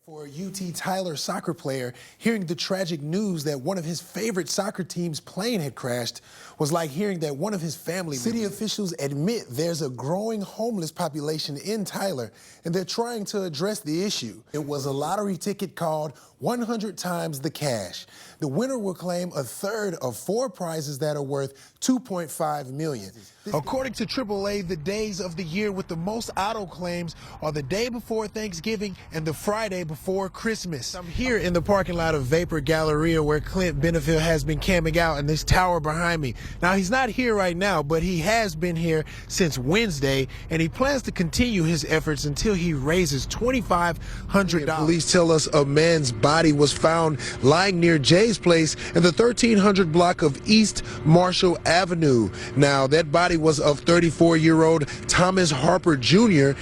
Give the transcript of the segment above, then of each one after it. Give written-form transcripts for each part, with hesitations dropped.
For a UT Tyler soccer player, hearing the tragic news that one of his favorite soccer team's plane had crashed was like hearing that one of his family members. City officials admit there's a growing homeless population in Tyler, and they're trying to address the issue. It was a lottery ticket called 100 times the cash. The winner will claim a third of 4 prizes that are worth $2.5 million. According to AAA, the days of the year with the most auto claims are the day before Thanksgiving and the Friday before Christmas. I'm here in the parking lot of Vapor Galleria where Clint Benefield has been camping out in this tower behind me. Now, he's not here right now, but he has been here since Wednesday, and he plans to continue his efforts until he raises $2,500. Police tell us a man's body was found lying near Jay's place in the 1300 block of East Marshall Avenue. Now, that body was of 34-year-old Thomas Harper Jr.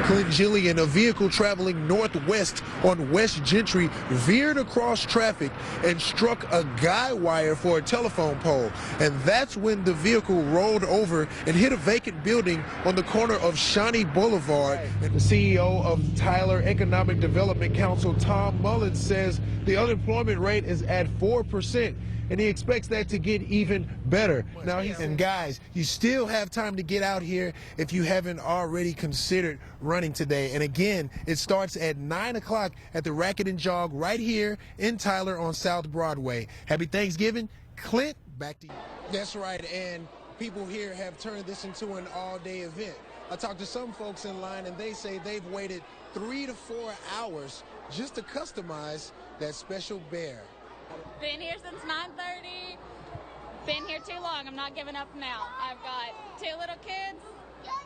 Clint Gillian, a vehicle traveling northwest on West Gentry, veered across traffic and struck a guy wire for a telephone pole. And that's when the vehicle rolled over and hit a vacant building on the corner of Shawnee Boulevard. And the CEO of Tyler Economic Development Council, Tom Mullins, says the unemployment rate is at 4%. And he expects that to get even better. Now, and guys, you still have time to get out here if you haven't already considered running today. And again, it starts at 9 o'clock at the Racket and Jog right here in Tyler on South Broadway. Happy Thanksgiving. Clint, back to you. That's right, and people here have turned this into an all-day event. I talked to some folks in line, and they say they've waited 3 to 4 hours just to customize that special bear. Been here since 9:30. Been here too long. I'm not giving up now. I've got 2 little kids.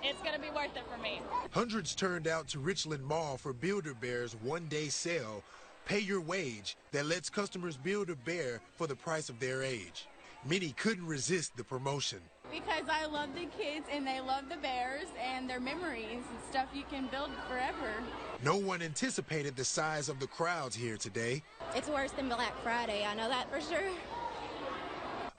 It's going to be worth it for me. Hundreds turned out to Richland Mall for Build-A-Bear's one-day sale, Pay Your Wage, that lets customers build a bear for the price of their age. Many couldn't resist the promotion. Because I love the kids and they love the bears and their memories and stuff you can build forever. No one anticipated the size of the crowds here today. It's worse than Black Friday, I know that for sure.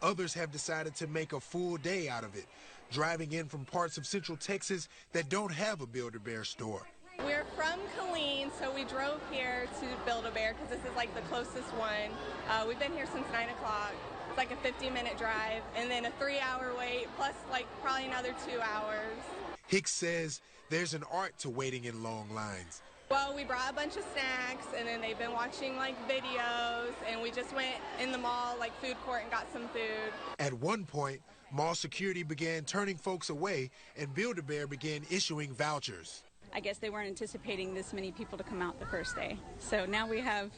Others have decided to make a full day out of it, driving in from parts of Central Texas that don't have a Build-A-Bear store. We're from Killeen, so we drove here to Build-A-Bear because this is like the closest one. We've been here since 9 o'clock. It's like a 50-minute drive and then a 3-hour wait plus like probably another 2 hours. Hicks says there's an art to waiting in long lines. Well, we brought a bunch of snacks and then they've been watching like videos and we just went in the mall, like food court, and got some food. At one point, mall security began turning folks away and Build-A-Bear began issuing vouchers. I guess they weren't anticipating this many people to come out the first day. So now we have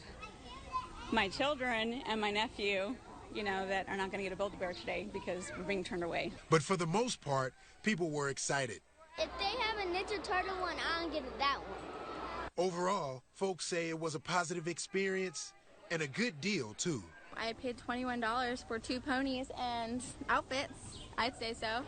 my children and my nephew, you know, that are not going to get a Build-A-Bear today because we're being turned away. But for the most part, people were excited. If they have a Ninja Turtle one, I'll get that one. Overall, folks say it was a positive experience and a good deal, too. I paid $21 for 2 ponies and outfits. I'd say so.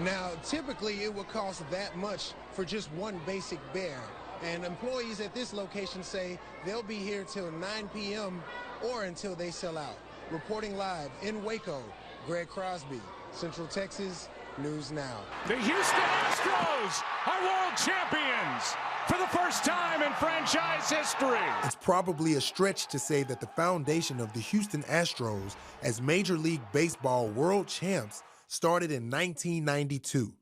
Now, typically it would cost that much for just one basic bear. And employees at this location say they'll be here till 9 p.m. or until they sell out. Reporting live in Waco, Greg Crosby, Central Texas News Now. The Houston Astros are world champions for the first time in franchise history. It's probably a stretch to say that the foundation of the Houston Astros as Major League Baseball world champs started in 1992.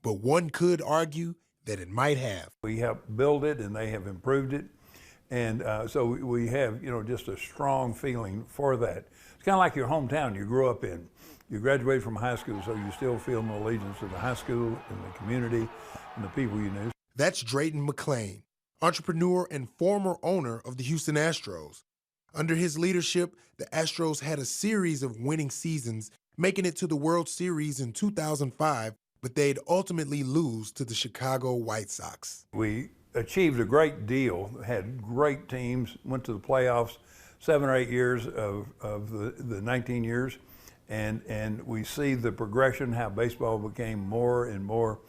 But one could argue that it might have. We helped build it and they have improved it. And so we have, just a strong feeling for that. It's kind of like your hometown you grew up in. You graduated from high school, so you still feel an allegiance to the high school and the community and the people you knew. That's Drayton McClain, entrepreneur and former owner of the Houston Astros. Under his leadership, the Astros had a series of winning seasons, making it to the World Series in 2005, but they'd ultimately lose to the Chicago White Sox. We achieved a great deal, had great teams, went to the playoffs 7 or 8 years of the 19 years. And we see the progression, how baseball became more and more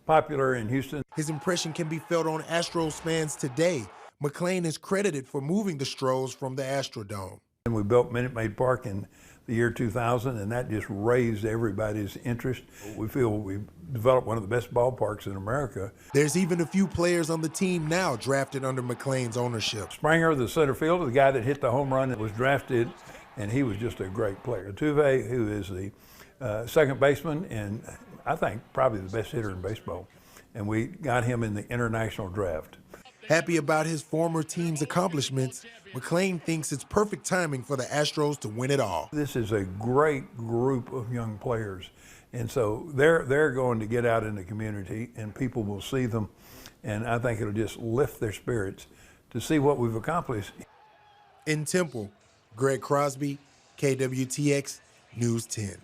popular in Houston. His impression can be felt on Astros fans today. McClain is credited for moving the Stros from the Astrodome. And we built Minute Maid Park in the year 2000, and that just raised everybody's interest. We feel we've developed one of the best ballparks in America. There's even a few players on the team now drafted under McLean's ownership. Springer, the center fielder, the guy that hit the home run, that was drafted, and he was just a great player. Tuve, who is the second baseman, and I think probably the best hitter in baseball, and we got him in the international draft. Happy about his former team's accomplishments, McLean thinks it's perfect timing for the Astros to win it all. This is a great group of young players, and so they're going to get out in the community, and people will see them, and I think it'll just lift their spirits to see what we've accomplished. In Temple, Greg Crosby, KWTX News 10.